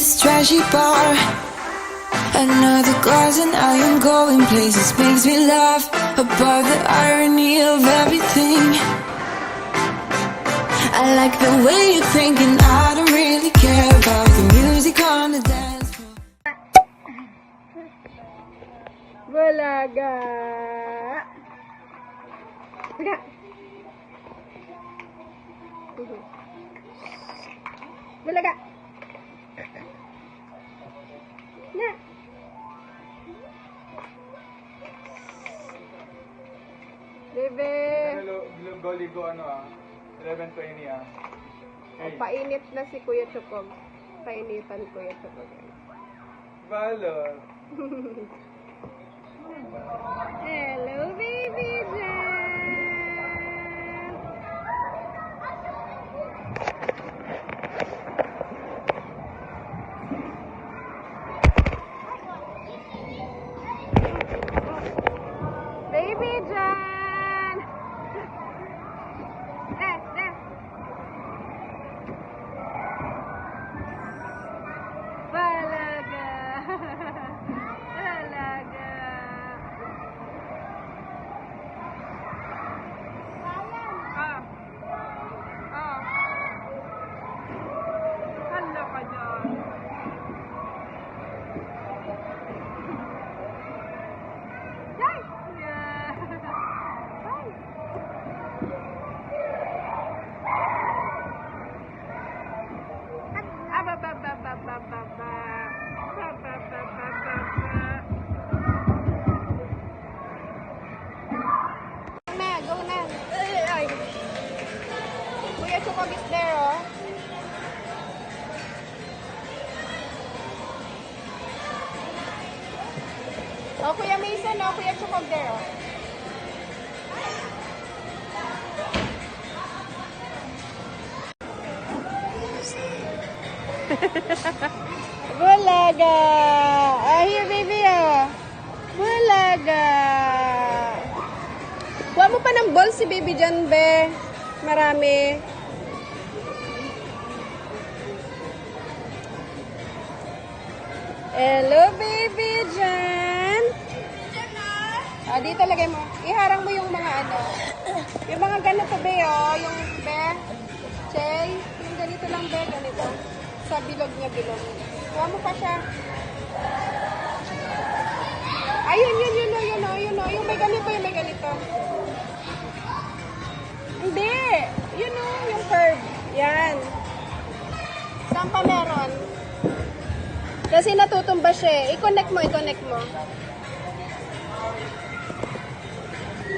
this trashy bar. Another glass and I am going places. Makes me laugh about the irony of everything. I like the way you're thinking. I don't really care about the music on the dance floor. Bulaga. Bulaga. Bulaga. Na. Bebe. Goligo ano 11:20 Hey. Painit na si Kuya Chukog. Painitan Kuya Chukog. Balot. Hello, baby Jan. Baby Jan. There. Balaga. Balaga. Hala ka dyan. Yay! Yeah. Ay. Go na. Ay. Kuya Chukog is there, oh. Oh, Kuya Mason, oh. Kuya Chukog there, oh. Bulaga. Here, baby, oh. Bulaga. Kuha mo pa ng ball si baby Jan, be. Marami. Hello, baby Jan. Dito lagay mo. Iharang mo yung mga ano. Yung mga ganito, be, oh. Yung be. Chay. Yung ganito lang, be. Ganito. Sa bilog niya, bilog. Kuha mo pa siya. Ayun, yun, oh. Yung may ganito, yung may ganito. Hindi. Yun, oh. Yung curve. Yan. Saan pa meron? Kasi natutumba siya. I-connect mo.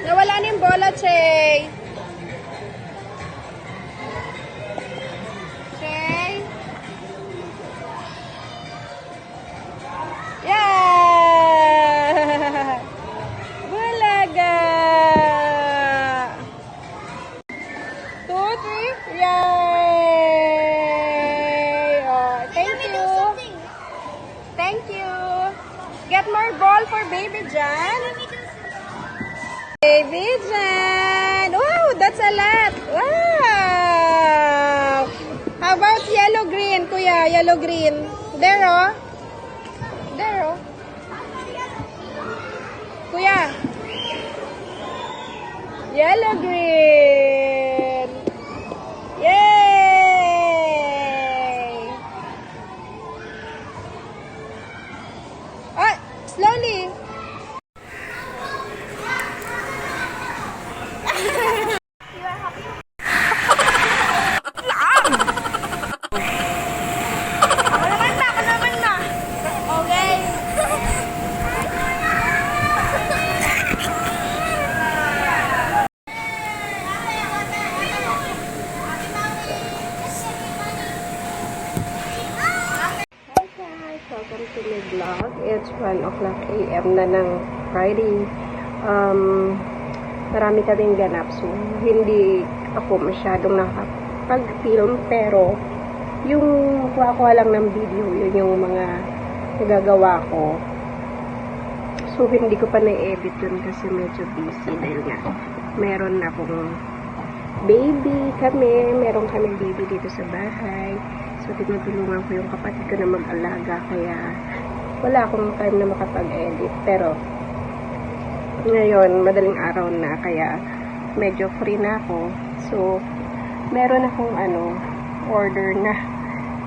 Nawala na yung bola, Chay. Chay. Yeah! Bulaga! 2, 3. Yay! Oh, thank you. Thank you. Get more ball for baby Jan. Baby Jan. Wow, that's a lot. Wow. How about yellow-green, Kuya? Yellow-green. There, oh. There, oh. Kuya. Yellow-green. Yay! Ah, slowly. Ako naman na. Okay. Welcome to my vlog. It's 1 o'clock a.m. na ng Friday. Marami kaming ganap, so hindi ako masyadong nakapag-film, pero yung kuha lang ng video, yun yung mga nagagawa ko. So hindi ko pa na-edit yun kasi medyo busy dahil nga meron akong baby kami, meron kami baby dito sa bahay. So, tinutulungan ko yung kapatid ko na mag-alaga. Kaya, wala akong time na makapag-edit. Pero, ngayon, madaling araw na. Kaya, medyo free na ako. So, meron akong order na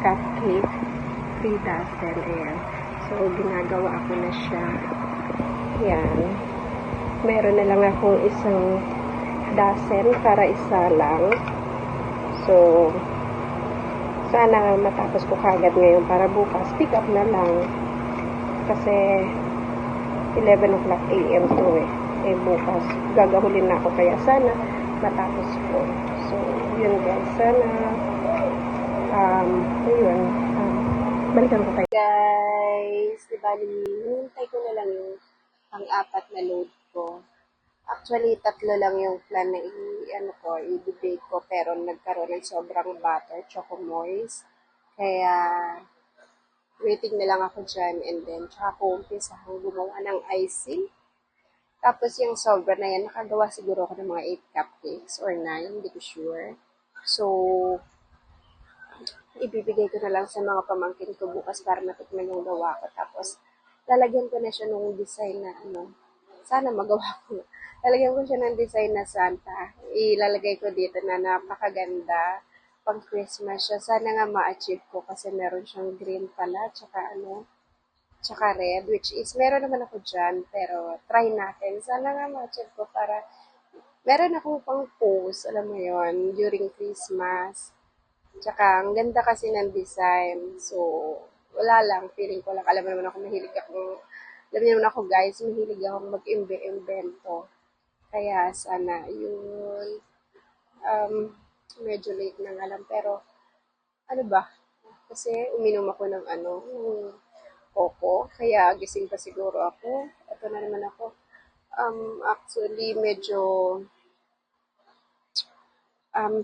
cupcake. 3 dozen. Ayan. So, ginagawa ko na siya. Ayan. Meron na lang akong isang dozen para isa lang. So, sana matapos ko kagad ngayon para bukas. Pick up na lang. Kasi, 11 o'clock a.m. to eh. Bukas. Gagahulin na ako. Kaya sana matapos ko. So, yun guys. Sana, yun. Balikan ko kayo. Guys, diba, hinintay ko na lang yung pang-apat na load ko. Actually, 3 lang yung plan na i-bake ko, pero nagkaroon ng sobrang butter, choco moist. Kaya, waiting na lang ako dyan, and then, tsaka ko umpisahang gumawa ng icing. Tapos, yung sobra na yan, nakagawa siguro ako ng mga 8 cupcakes or 9, hindi ko sure. So, ibibigay ko na lang sa mga pamangkin ko bukas para matikman yung gawa ko. Tapos, lalagyan ko na siya nung design na sana magawa ko. Lalagyan ko siya ng design na Santa. Ilalagay ko dito na napakaganda. Pang Christmas siya. Sana nga ma-achieve ko kasi meron siyang green pala. Tsaka red. Which is, meron naman ako dyan. Pero, try natin. Sana nga ma-achieve ko para meron akong pang post. Alam mo yon during Christmas. Tsaka, ang ganda kasi ng design. So, wala lang. Feeling ko lang. Alam mo naman ako, alam niyo naman ako guys, mahilig akong mag-imbento. Kaya sana, yun, medyo late na nga lang. Pero, ano ba? Kasi uminom ako ng coco. Kaya gising pa siguro ako. Ito na naman ako. Actually, medyo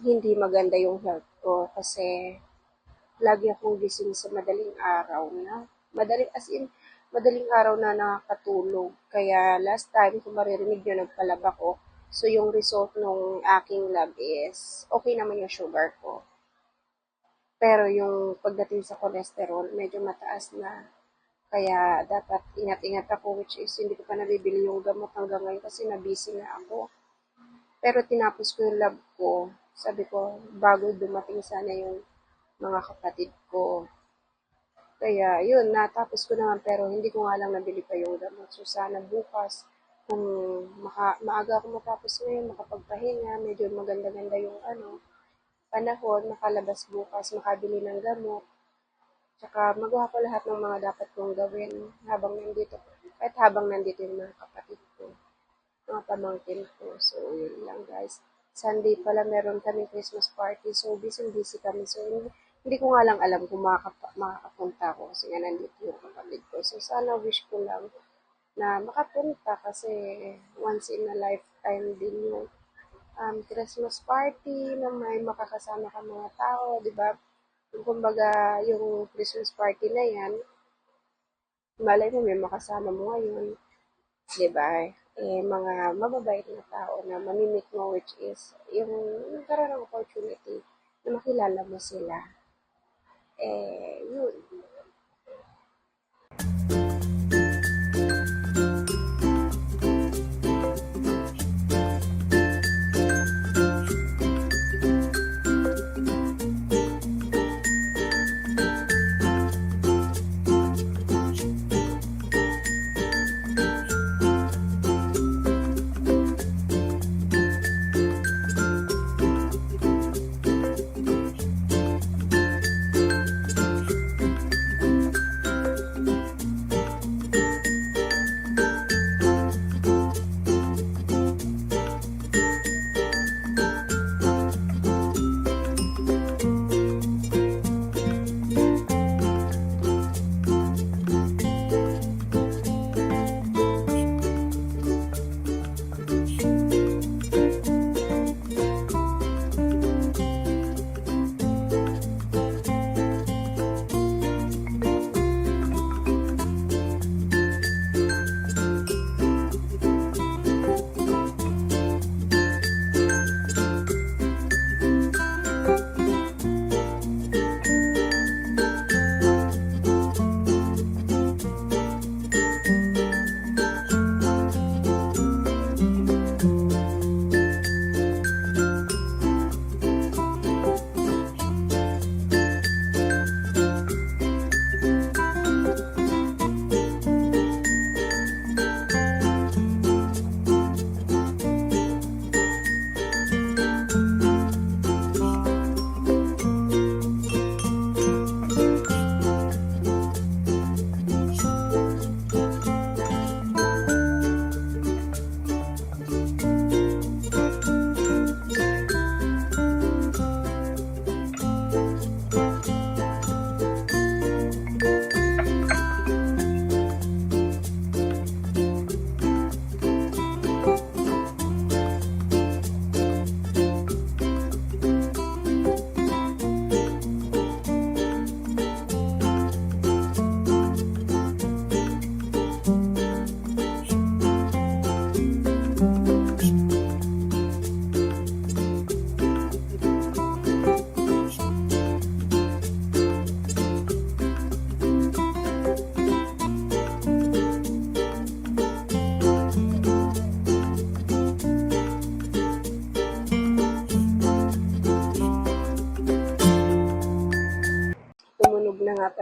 hindi maganda yung health ko. Kasi, lagi akong gising sa madaling araw na. Madaling araw na nakakatulog. Kaya last time, kung maririnig nyo, nagpalab ako. So, yung result nung aking lab is, okay naman yung sugar ko. Pero yung pagdating sa cholesterol, medyo mataas na. Kaya dapat ingat-ingat ako, which is hindi ko pa nabibili yung gamot hanggang ngayon kasi nabisi na ako. Pero tinapos ko yung lab ko. Sabi ko, bago dumating sana yung mga kapatid ko. Kaya, yun, natapos ko naman pero hindi ko nga lang nabili pa yung gamot. So, sana bukas, kung maaga ako matapos ngayon, makapagpahinga, medyo maganda-ganda yung panahon, makalabas bukas, makabili ng gamot. Tsaka, magawa ko lahat ng mga dapat kong gawin habang nandito. Kahit habang nandito yung mga kapatid ko, mga pamangkin ko. So, yun lang guys. Sunday pala meron kami Christmas party. So, busy kami. So, hindi ko nga lang alam kung makakapunta ako kasi nga nandito yung kapatid ko. So, sana wish ko lang na makapunta kasi once in a lifetime din yung Christmas party na may makakasama ka mga tao, di ba? Kumbaga, yung Christmas party na yan, malay mo may makasama mo ngayon, di ba? Mga mababait na tao na mamimit mo, which is yung nagkaroon ng opportunity na makilala mo sila. Yun.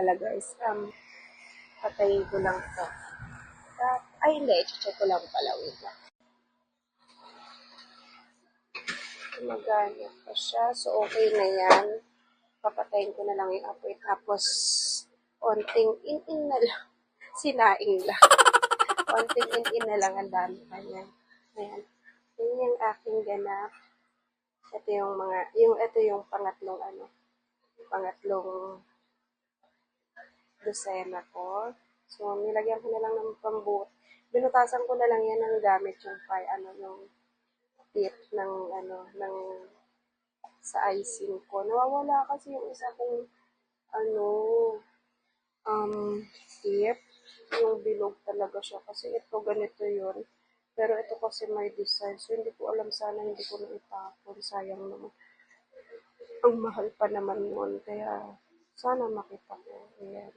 pala guys, patayin ko lang to. Ay hindi, check ko lang pala, wait lang. Magana pa siya, so okay na yan. Papatayin ko na lang yung apoy, tapos onting in na lang, sinaing lang. Onting in na lang, ang dami pa niyan. Ayan, yun yung aking ganap. Ito yung pangatlong dosena ko. So, nilagyan ko na lang ng pambuhos. Binutasan ko na lang yan ng gamit yung yung tip ng sa icing ko. Nawawala kasi yung isa kong tip. Yung bilog talaga siya. Kasi ito, ganito yun. Pero ito kasi may design. So, hindi ko alam, sana hindi ko na itapon. Sayang naman. Ang mahal pa naman yun. Kaya, sana makita ko. Ayan.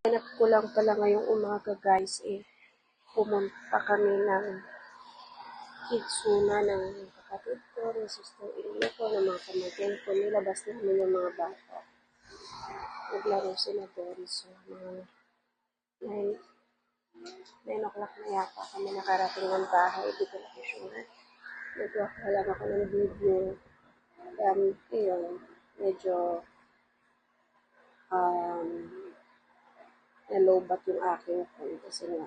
Hanap ko lang pala ngayong umaga guys, pumunta kami ng Kitsuna ng kapatid ko, ng sister-in-law ko, ng mga pamagyan ko. Nilabas namin yung mga bata. Naglaro sila doon. So, mga 9 o'clock na yata kami nakarating ng bahay. Di ko na sure. Nagwaka lang ako ng video. Medyo nalobat yung aking phone kasi nga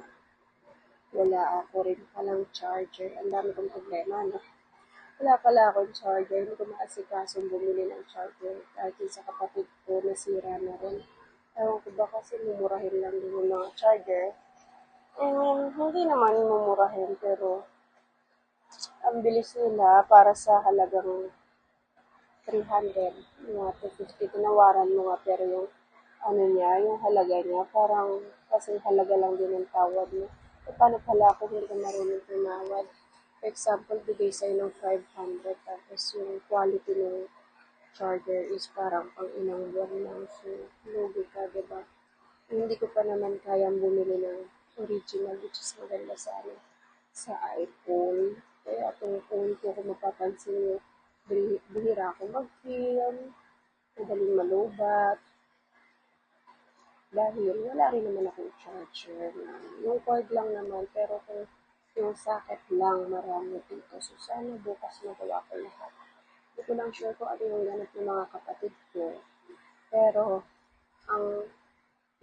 wala ako rin palang charger. Ang dami kong problema, no? Wala pala akong charger. Hindi ko maasikasong bumili ng charger. Dahil sa kapatid ko, nasira na rin. Ewan ko ba kasi mumurahin lang din yung mga charger. Hindi naman mumurahin, pero ang bilis nila para sa halagang 300, mga 250, tinawaran mo nga, pero yung ano niya, yung halaga niya, parang kasi halaga lang din ang tawad mo. E paano pala kung hindi ka marunong tumawad? For example, bigay sa'yo ng 500, tapos yung quality ng charger is parang pang inang buwan lang. So, lugi ka, diba? Hindi ko pa naman kayang bumili ng original, which is maganda sana sa iPhone. Kaya itong phone ko, kung mapapansin nyo, bihira ako mag-film, madaling malubat, dahil wala rin naman akong charger na yung cord lang naman, pero kung yung socket lang marami dito. So, sana bukas magawa ko lahat. Hindi ko lang sure kung ano yung ganap ng mga kapatid ko. Pero, ang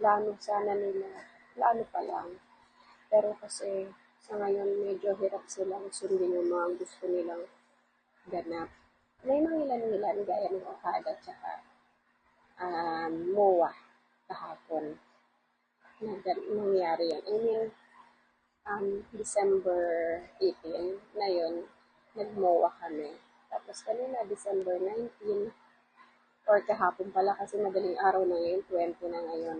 plano sana nila, plano pa lang. Pero kasi, sa ngayon, medyo hirap silang sundin yung mga gusto nilang ganap. May mga ilan-ilan gaya ng Okada at saka MOA kahapon na nangyari yan. I mean, December 18 na yun, nag-MOA kami. Tapos kanina, December 19, or kahapon pala kasi madaling araw na ngayon, 20 na ngayon.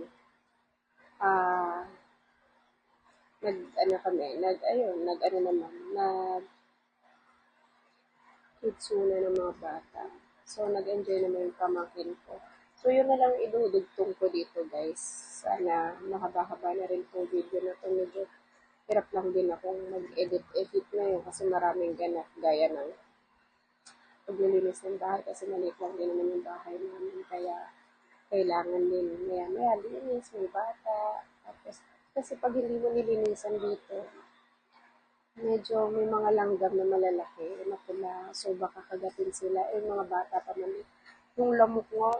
Kitsuna ng mga bata. So, nag-enjoy naman yung pamangkin ko. So, yun na lang idudugtong ko dito, guys. Sana mahaba-haba na rin po video na ito. Medyo hirap lang din akong mag-edit ngayon kasi maraming ganap gaya ng paglilinis ng bahay kasi maliit lang din naman yung bahay namin. Kaya, kailangan din maya-maya linis, may bata. Tapos, kasi pag hindi mo nilinisan dito, medyo may mga langgam na malalaki na pula, so baka kagatin sila. Mga bata pa man. Yung lamok nga,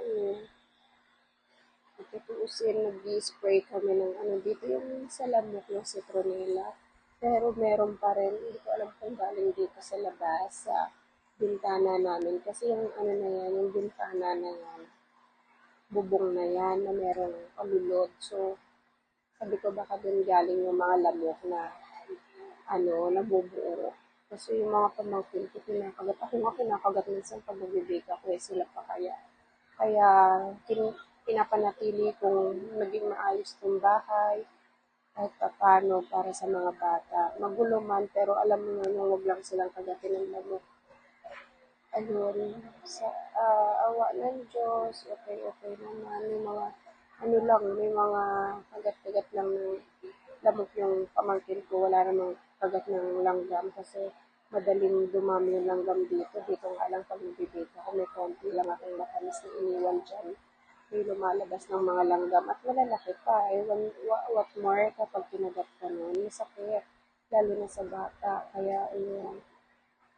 itutuusin, nag-spray kami ng dito yung sa lamok ng citronella. Pero meron pa rin, hindi ko alam kung galing dito sa labas, sa bintana namin. Kasi yung na yan, yung bintana na yan, bubong na yan, na merong palulod. So, sabi ko baka dun galing yung mga lamok na nabubuo. Kasi yung mga pamangkin ko, kinakagat. Ako nga kinakagat minsan pag nagbibig ako, sila pa kaya. Kaya, pinapanatili kong maging maayos tong bahay, kahit paano para sa mga bata. Magulo man, pero alam mo nga, huwag lang silang kagatin ng lamok. Ayun, sa awa ng Diyos, okay naman. May mga, may mga kagat-kagat lang ng lamok yung pamangkin ko. Wala namang kagat ng langgam kasi madaling dumami yung langgam dito. Dito nga lang pag nabibig ako, may konti lang akong matamis na iniwan dyan. May lumalabas ng mga langgam at malalaki pa. What more kapag kinagat ka nun, masakit. Lalo na sa bata. Kaya yung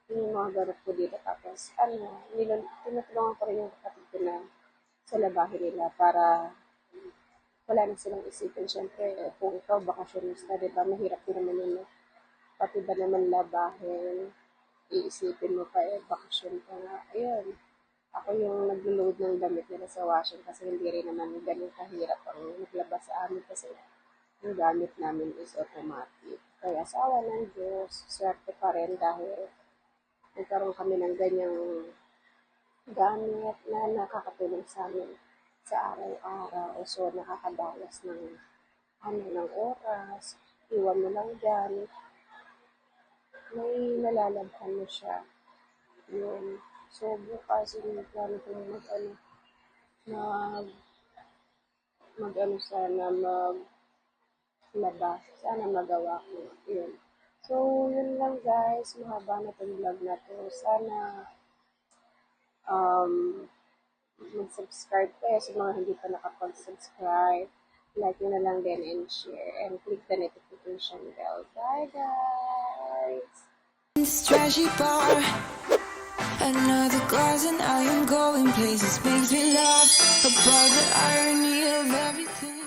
mga garot ko dito. Tapos, tinutulungan ko rin yung kapatid ko na sa labahin nila para wala na silang isipin. Siyempre, kung ikaw bakasyonista, diba, mahirap din naman yun. Pati ba naman labahin, iisipin mo pa, bakasyon ka nga. Ayun, ako yung nag-load ng damit nila sa washing kasi hindi rin naman ganun kahirap ang naglabas sa amin kasi yung gamit namin is automatic. Kaya sa awa ng Diyos, swerte pa rin dahil nagkaroon kami ng ganyang gamit na nakakatulong sa amin sa araw-araw. So, nakakabawas ng oras. Iwan mo lang dyan. May nalalabhan mo siya. Yun. So, bukas yung plano kong maglabas. Sana magawa ko. Yun. So, yun lang guys. Mahaba na itong vlog na to. Sana mag-subscribe kayo sa mga hindi pa nakapag-subscribe. Like nyo na lang din and share. And click the notification bell. Bye guys! This trashy bar, another glass and I am going places. Makes me laugh about the irony of everything.